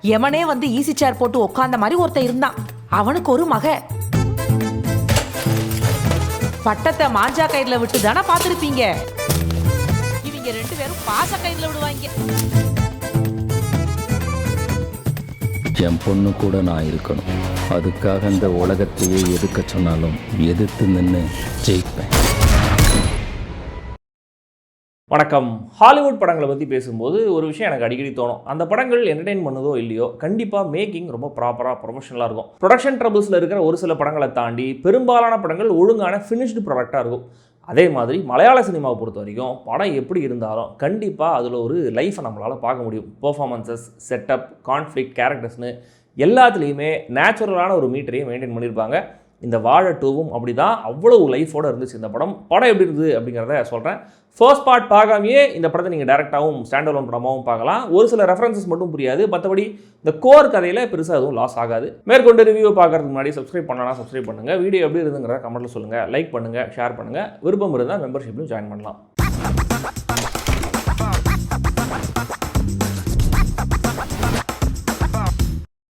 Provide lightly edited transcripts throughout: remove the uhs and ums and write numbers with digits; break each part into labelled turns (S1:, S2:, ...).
S1: எவனே வந்து ஈசி சேர் போட்டு உட்கார்ந்த மாதிரி ஒருத்தன் இருந்தான். அவனுக்கு ஒரு மக. பட்டத்தை மாஞ்சா கயிறுல விட்டு தானே பார்த்திருப்பீங்க. இவங்க 2 பேரும் பாச கயிறுல விடுவாங்க.
S2: என் பொண்ணு கூட நான் இருக்கணும். அதுக்காக இந்த உலகத்தையே எதுக்க சொன்னாலும் எதிர்த்து நின்று ஜெயிப்பேன்.
S3: வணக்கம். ஹாலிவுட் படங்களை பற்றி பேசும்போது ஒரு விஷயம் எனக்கு அடிக்கடி தோணும். அந்த படங்கள் என்டர்டெயின் பண்ணுதோ இல்லையோ, கண்டிப்பாக மேக்கிங் ரொம்ப ப்ராப்பராக ப்ரொஃபஷனலாக இருக்கும். ப்ரொடக்ஷன் ட்ரபிள்ஸில் இருக்கிற ஒரு சில படங்களை தாண்டி பெரும்பாலான படங்கள் ஒழுங்கான ஃபினிஷ்டு ப்ராடக்டாக இருக்கும். அதே மாதிரி மலையாள சினிமாவை பொறுத்த வரைக்கும் படம் எப்படி இருந்தாலும் கண்டிப்பாக அதில் ஒரு லைஃப்பை நம்மளால் பார்க்க முடியும். பெர்ஃபார்மன்ஸஸ், செட்டப், கான்ஃப்ளிக்ட், கேரக்டர்ஸ்னு எல்லாத்துலேயுமே நேச்சுரலான ஒரு மீட்டரையும் மெயின்டைன் பண்ணியிருப்பாங்க. இந்த வாழை 2வும் அப்படி தான், அவ்வளவு லைஃபோடு இருந்துச்சு இந்த படம். படம் எப்படி இருந்தது அப்படிங்கிறத சொல்கிறேன். ஃபர்ஸ்ட் பார்ட் பார்க்காமையே இந்த படத்தை நீங்கள் டேரெக்டாகவும் ஸ்டாண்ட் அலோன் படமாகவும் பார்க்கலாம். ஒரு சில ரெஃபரன்சஸ் மட்டும் புரியாது, மற்றபடி இந்த கோர் கதையில் பெருசாக எதுவும் லாஸ் ஆகாது. மேற்கொண்டு ரிவ்யூ பார்க்கறதுக்கு முன்னாடி சப்ஸ்கிரைப் பண்ணலாம், சப்ஸ்கிரைப் பண்ணுங்கள். வீடியோ எப்படி இருந்துங்கிறத கமெண்ட்டில் சொல்லுங்கள். லைக் பண்ணுங்கள், ஷேர் பண்ணுங்கள். விருப்பம் இருந்தால் மெம்பர்ஷிப்லையும் ஜாயின் பண்ணலாம்.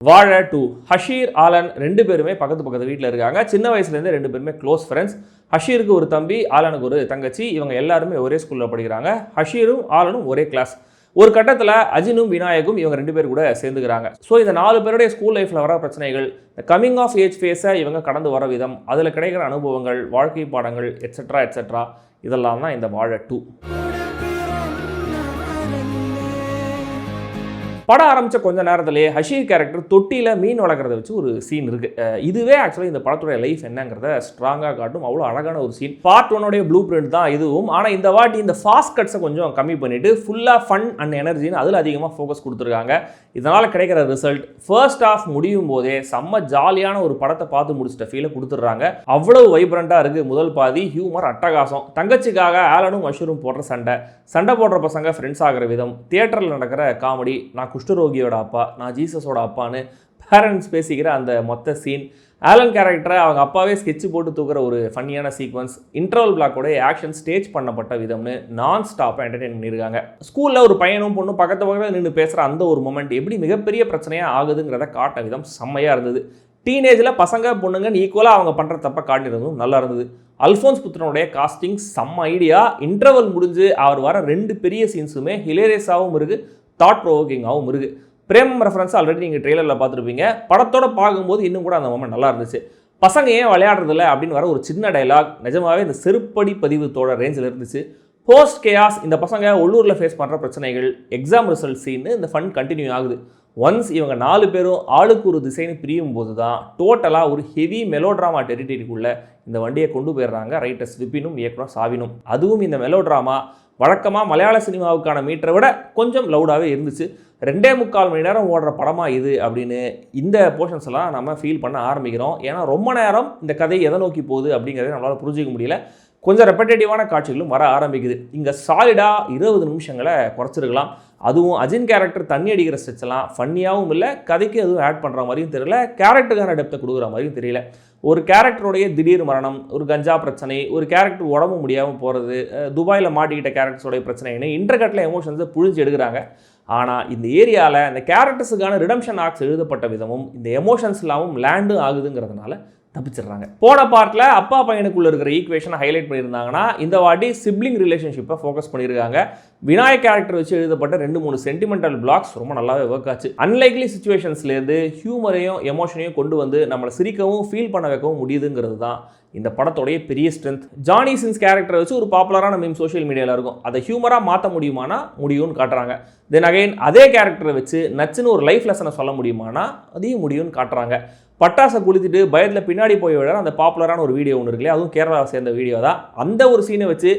S3: வாழை 2. ஹஷீர், ஆலன் 2 பேருமே பக்கத்து வீட்டில் இருக்காங்க. சின்ன வயசுலேருந்து 2 பேருமே க்ளோஸ் ஃப்ரெண்ட்ஸ். ஹஷீருக்கு ஒரு தம்பி, ஆலனுக்கு ஒரு தங்கச்சி. இவங்க எல்லாருமே ஒரே ஸ்கூலில் படிக்கிறாங்க. ஹஷீரும் ஆலனும் ஒரே கிளாஸ். ஒரு கட்டத்தில் அஜினும் விநாயகும் இவங்க 2 பேர் கூட சேர்ந்துக்கிறாங்க. ஸோ இந்த 4 பேருடைய ஸ்கூல் லைஃப்பில் வர பிரச்சனைகள், இந்த கமிங் ஆஃப் ஏஜ் ஃபேஸை இவங்க கடந்து வர விதம், அதில் கிடைக்கிற அனுபவங்கள், வாழ்க்கை பாடங்கள், எட்ஸெட்ரா இதெல்லாம் தான் இந்த வாழை 2. படம் ஆரம்பித்த கொஞ்ச நேரத்திலே ஹஷீர் கேரக்டர் தொட்டியில் மீன் வளர்க்குறத வச்சு ஒரு சீன் இருக்குது. இதுவே ஆக்சுவலி இந்த படத்துடைய லைஃப் என்னங்கிறத ஸ்ட்ராங்காக காட்டும். அவ்வளோ அழகான ஒரு சீன். பார்ட் 1 ப்ளூ பிரிண்ட் தான் இதுவும். ஆனால் இந்த வாட்டி இந்த ஃபாஸ்ட் கட்ஸை கொஞ்சம் கம்மி பண்ணிவிட்டு ஃபுல்லாக ஃபன் அண்ட் எனர்ஜின்னு அதில் அதிகமாக ஃபோக்கஸ் கொடுத்துருக்காங்க. இதனால் கிடைக்கிற ரிசல்ட் ஃபர்ஸ்ட் ஆஃப் முடியும் போதே செம்ம ஜாலியான ஒரு படத்தை பார்த்து முடிச்சிட்ட ஃபீலை கொடுத்துட்றாங்க. அவ்வளவு வைப்ரண்ட்டாக இருக்குது முதல் பாதி. ஹியூமர் அட்டகாசம். தங்கச்சிக்காக ஆலனும் அஷூரும் போடுற சண்டை போடுற பசங்க ஃப்ரெண்ட்ஸ் ஆகிற விதம், தியேட்டரில் நடக்கிற காமெடி, நான் குஷ்டரோகியோட அப்பா, நான் ஜீசஸோட அப்பான்னு பேரண்ட்ஸ் பேசிக்கிற அந்த மொத்த சீன், ஆலன் கேரக்டரை அவங்க அப்பாவே ஸ்கெட்ச் போட்டு தூக்குற ஒரு ஃபன்னியான சீக்வன்ஸ், இன்டர்வல் பிளாக்கோட ஆக்ஷன் ஸ்டேஜ் பண்ணப்பட்ட விதம்னு நான் ஸ்டாப்பாக என்டர்டெயின் பண்ணியிருக்காங்க. ஸ்கூலில் ஒரு பையனும் பொண்ணும் பக்கத்தில் நின்று பேசுகிற அந்த ஒரு மொமெண்ட் எப்படி மிகப்பெரிய பிரச்சனையாக ஆகுதுங்கிறத காட்ட விதம் செம்மையாக இருந்தது. டீனேஜில் பசங்க பொண்ணுங்கன்னு ஈக்குவலாக அவங்க பண்ணுற தப்பை காட்டினதும் நல்லா இருந்தது. அல்ஃபோன்ஸ் புத்திரனுடைய காஸ்டிங் செம்ம ஐடியா. இன்டர்வல் முடிஞ்சு அவர் வர 2 பெரிய சீன்ஸுமே ஹிலேரியஸாகவும் இருக்குது, தாட் ப்ரோவோக்கிங்காகவும் இருக்குது. பிரேம் ரெஃபரன்ஸ் ஆல்ரெடி நீங்கள் ட்ரெய்லரில் பார்த்துருப்பீங்க. படத்தோட பார்க்கும்போது இன்னும் கூட அந்த மொமெண்ட் நல்லா இருந்துச்சு. பசங்க ஏன் விளையாடுறதில்ல அப்படின்னு வர ஒரு சின்ன டைலாக் நிஜமாவே இந்த செருப்படி பதிவுத்தோட ரேஞ்சில் இருந்துச்சு. போஸ்ட் கேயாஸ், இந்த பசங்க உள்ளூரில் ஃபேஸ் பண்ணுற பிரச்சனைகள், எக்ஸாம் ரிசல்ட் சீன்னு இந்த ஃபன் கண்டினியூ ஆகுது. ஒன்ஸ் இவங்க 4 பேரும் ஆளுக்கு ஒரு திசைன்னு பிரியும் போது தான் டோட்டலாக ஒரு ஹெவி மெலோட்ராமா டெரிட்டரிக்குள்ளே இந்த வண்டியை கொண்டு போயிடுறாங்க ரைட்டர்ஸ் விபினும் இயக்குனர் சாவினும். அதுவும் இந்த மெலோட்ராமா வழக்கமாக மலையாள சினிமாவுக்கான மீட்டரை விட கொஞ்சம் லவுடாகவே இருந்துச்சு. 2.25 மணி நேரம் ஓடுற படமா இது அப்படின்னு இந்த போர்ஷன்ஸ் எல்லாம் நம்ம ஃபீல் பண்ண ஆரம்பிக்கிறோம். ஏன்னா ரொம்ப நேரம் இந்த கதை எதை நோக்கி போகுது அப்படிங்கிறத நம்மளால் புரிஞ்சிக்க முடியல. கொஞ்சம் ரெப்படேட்டிவான காட்சிகளும் வர ஆரம்பிக்குது. இங்கே சாலிடாக 20 நிமிஷங்களை குறைச்சிருக்கலாம். அதுவும் அஜின் கேரக்டர் தண்ணி அடிக்கிற ஸ்டெச்செல்லாம் ஃபன்னியாகவும் இல்லை, கதைக்கு எதுவும் ஆட் பண்ணுற மாதிரியும் தெரியல, கேரக்டருக்கான டெப்த்தை கொடுக்குற மாதிரியும் தெரியல. ஒரு கேரக்டருடைய திடீர் மரணம், ஒரு கஞ்சா பிரச்சனை, ஒரு கேரக்டர் உடம்பு முடியாமல் போகிறது, துபாயில் மாட்டிக்கிட்ட கேரக்டர்ஸோடைய பிரச்சனைன்னு இன்டர்கட்டில் எமோஷன்ஸை புழிஞ்சு எடுக்கிறாங்க. ஆனால் இந்த ஏரியாவில் இந்த கேரக்டர்ஸுக்கான ரிடம்ஷன் ஆர்க்ஸ் எழுதப்பட்ட விதமும் இந்த எமோஷன்ஸ் இல்லாமல் லேண்டும் ஆகுதுங்கிறதுனால தப்பிச்சிடுறாங்க. போன பார்ட்டில் அப்பா பையனுக்குள்ள இருக்கிற ஈக்குவேஷனை ஹைலைட் பண்ணியிருந்தாங்கன்னா இந்த வாட்டி சிப்ளிங் ரிலேஷன்ஷிப்பை ஃபோக்கஸ் பண்ணியிருக்காங்க. விநாயக் கேரக்டர் வச்சு எழுதப்பட்ட 2-3 சென்டிமெண்டல் பிளாக்ஸ் ரொம்ப நல்லாவே ஒர்க் ஆச்சு. அன்லைக்லி சுச்சுவேஷன்ஸ்லேருந்து ஹியூமரையும் எமோஷனையும் கொண்டு வந்து நம்மளை சிரிக்கவும் ஃபீல் பண்ண வைக்கவும் முடியுதுங்கிறது தான் இந்த படத்தோடைய பெரிய ஸ்ட்ரென்த். ஜானி சின்ஸ் கேரக்டரை வச்சு ஒரு பாப்புலரான மீம் சோஷியல் மீடியாவில் இருக்கும். அதை ஹியூமராக மாற்ற முடியுமானா முடியும்னு காட்டுறாங்க. தென் அகைன் அதே கேரக்டரை வச்சு நச்சுன்னு ஒரு லைஃப் லெசனை சொல்ல முடியுமானா அதையும் முடியும்னு காட்டுறாங்க. பட்டாசை குளித்துட்டு பயத்தில் பின்னாடி போய் விட அந்த பாப்புலரான ஒரு வீடியோ ஒன்று இருக்குல்லையா, அதுவும் கேரளாவை சேர்ந்த வீடியோ தான். அந்த ஒரு சீனை வச்சு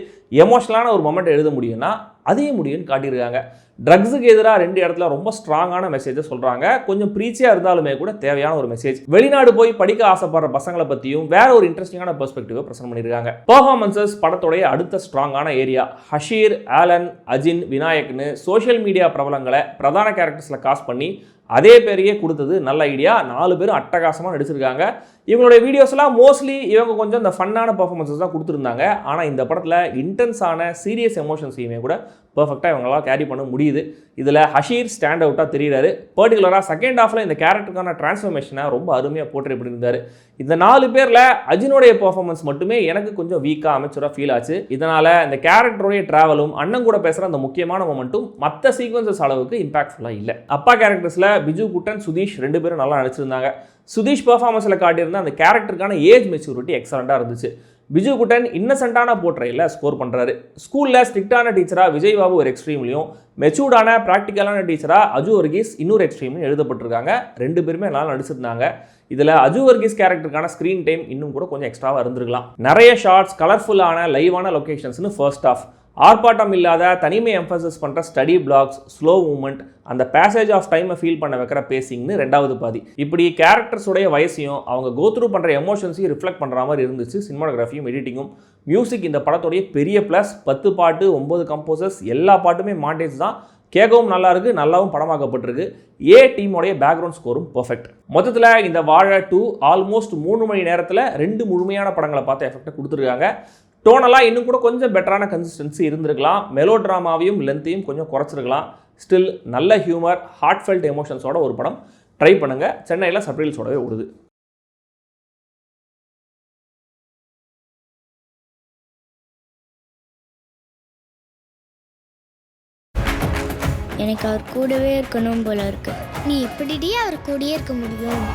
S3: எமோஷனலான ஒரு மொமெண்ட் எழுத முடியும்னா அதையும் முடியும்னு காட்டியிருக்காங்க. ட்ரக்ஸுக்கு எதிராக 2 இடத்துல ரொம்ப ஸ்ட்ராங்கான மெசேஜை சொல்கிறாங்க. கொஞ்சம் ப்ரீச்சியாக இருந்தாலுமே கூட தேவையான ஒரு மெசேஜ். வெளிநாடு போய் படிக்க ஆசைப்படுற பசங்களை பற்றியும் வேற ஒரு இன்ட்ரெஸ்டிங்கான பெர்ஸ்பெக்டிவை ப்ரெசென்ட் பண்ணியிருக்காங்க. பெர்ஃபார்மன்ஸஸ் படத்தோடைய அடுத்த ஸ்ட்ராங்கான ஏரியா. ஹஷீர், ஆலன், அஜின், விநாயக்னு சோஷியல் மீடியா பிரபலங்களை பிரதான கேரக்டர்ஸில் காஸ்ட் பண்ணி அதே பேரையே கொடுத்தது நல்ல ஐடியா. 4 பேரும் அட்டகாசமாக நடிச்சிருக்காங்க. இவங்களுடைய வீடியோஸ்லாம் மோஸ்ட்லி இவங்க கொஞ்சம் இந்த ஃபன்னான பர்ஃபார்மன்ஸஸ் தான் கொடுத்துருந்தாங்க. ஆனால் இந்த படத்தில் இன்டென்ஸான சீரியஸ் எமோஷன்ஸையுமே கூட பர்ஃபெக்டாக இவங்களால் கேரி பண்ண முடியுது. இதில் ஹஷீர் ஸ்டாண்ட் அவுட்டாக தெரிகிறாரு. பர்டிகுலராக செகண்ட் ஹாஃபில் இந்த கேரக்டருக்கான டிரான்ஸ்ஃபர்மேஷனை ரொம்ப அருமையாக போட்டு எப்படி இருந்தார். இந்த 4 பேரில் அர்ஜுனுடைய பர்ஃபார்மன்ஸ் மட்டுமே எனக்கு கொஞ்சம் வீக்காக அமைச்சராக ஃபீல் ஆச்சு. இதனால் இந்த கேரக்டருடைய ட்ராவலும் அண்ணன் கூட பேசுகிற அந்த முக்கியமான மொமெண்ட்டும் மற்ற சீக்வன்சஸ் அளவுக்கு இம்பாக்ட்ஃபுல்லாக இல்லை. அப்பா கேரக்டர்ஸில் பிஜு குட்டன், சுதீஷ் 2 பேரும் நல்லா நடிச்சிருந்தாங்க. சுதீஷ் பர்ஃபார்மன்ஸில் காட்டியிருந்த அந்த கேரக்டருக்கான ஏஜ் மெச்சூரிட்டி எக்ஸலண்ட்டாக இருந்துச்சு. பிஜு குட்டன் இன்னசென்ட்டான போர்ட்ரையில் ஸ்கோர் பண்ணுறாரு. ஸ்கூலில் ஸ்ட்ரிக்டான டீச்சராக விஜய் பாபு ஒரு எக்ஸ்ட்ரீம்லையும், மெச்சூர்டான ப்ராக்டிக்கலான டீச்சராக அஜு வர்கீஸ் இன்னொரு எக்ஸ்ட்ரீம்லையும் எழுதப்பட்டிருக்காங்க. 2 பேருமே நல்லா நடிச்சிருந்தாங்க. இதில் அஜு வர்கீஸ் கேரக்டருக்கான ஸ்க்ரீன் டைம் இன்னும் கூட கொஞ்சம் எக்ஸ்ட்ராவாக இருந்திருக்கலாம். நிறைய ஷார்ட்ஸ், கலர்ஃபுல்லான லைவான லொக்கேஷன்ஸ்னு ஃபர்ஸ்ட் ஆஃப், ஆர்ப்பாட்டம் இல்லாத தனிமை எம்பசஸ் பண்ணுற ஸ்டடி பிளாக்ஸ், ஸ்லோ மூமெண்ட், அந்த பேசேஜ் ஆஃப் டைமை ஃபீல் பண்ண வைக்கிற பேசிங்னு 2வது பாதி. இப்படி கேரக்டர்ஸோடைய வயசையும் அவங்க கோத்ரூ பண்ணுற எமோஷன்ஸையும் ரிஃப்ளெக்ட் பண்ணுற மாதிரி இருந்துச்சு சினிமாட்டோகிராஃபியும் எடிட்டிங்கும். மியூசிக் இந்த படத்தோடைய பெரிய ப்ளஸ். 10 பாட்டு, 9 கம்போசர்ஸ், எல்லா பாட்டுமே மாண்டேஜ் தான். கேட்கவும் நல்லா இருக்கு, நல்லாவும் படமாக்கப்பட்டிருக்கு. டீமோடைய பேக்ரவுண்ட் ஸ்கோரும் பர்ஃபெக்ட். மொத்தத்தில் இந்த வாழை 2 ஆல்மோஸ்ட் 3 மணி நேரத்தில் 2 முழுமையான படங்களை பார்த்து எஃபெக்டாக கொடுத்துருக்காங்க. டோனெல்லாம் இன்னும் கூட கொஞ்சம் பெட்டரான கன்சிஸ்டன்சி இருந்திருக்கலாம். மெலோ ட்ராமாவையும் லென்த்தையும் கொஞ்சம் குறைச்சிருக்கலாம். ஸ்டில் நல்ல ஹியூமர், ஹார்ட்ஃபெல்ட் எமோஷன்ஸோட ஒரு படம். ட்ரை பண்ணுங்கள். சென்னையில் சப்ரீல்ஸோடவே ஓடுது.
S4: எனக்கு அவர் கூடவே இருக்கணும் போல இருக்கு. நீ எப்படிடி அவர் கூடயே இருக்க முடியும்?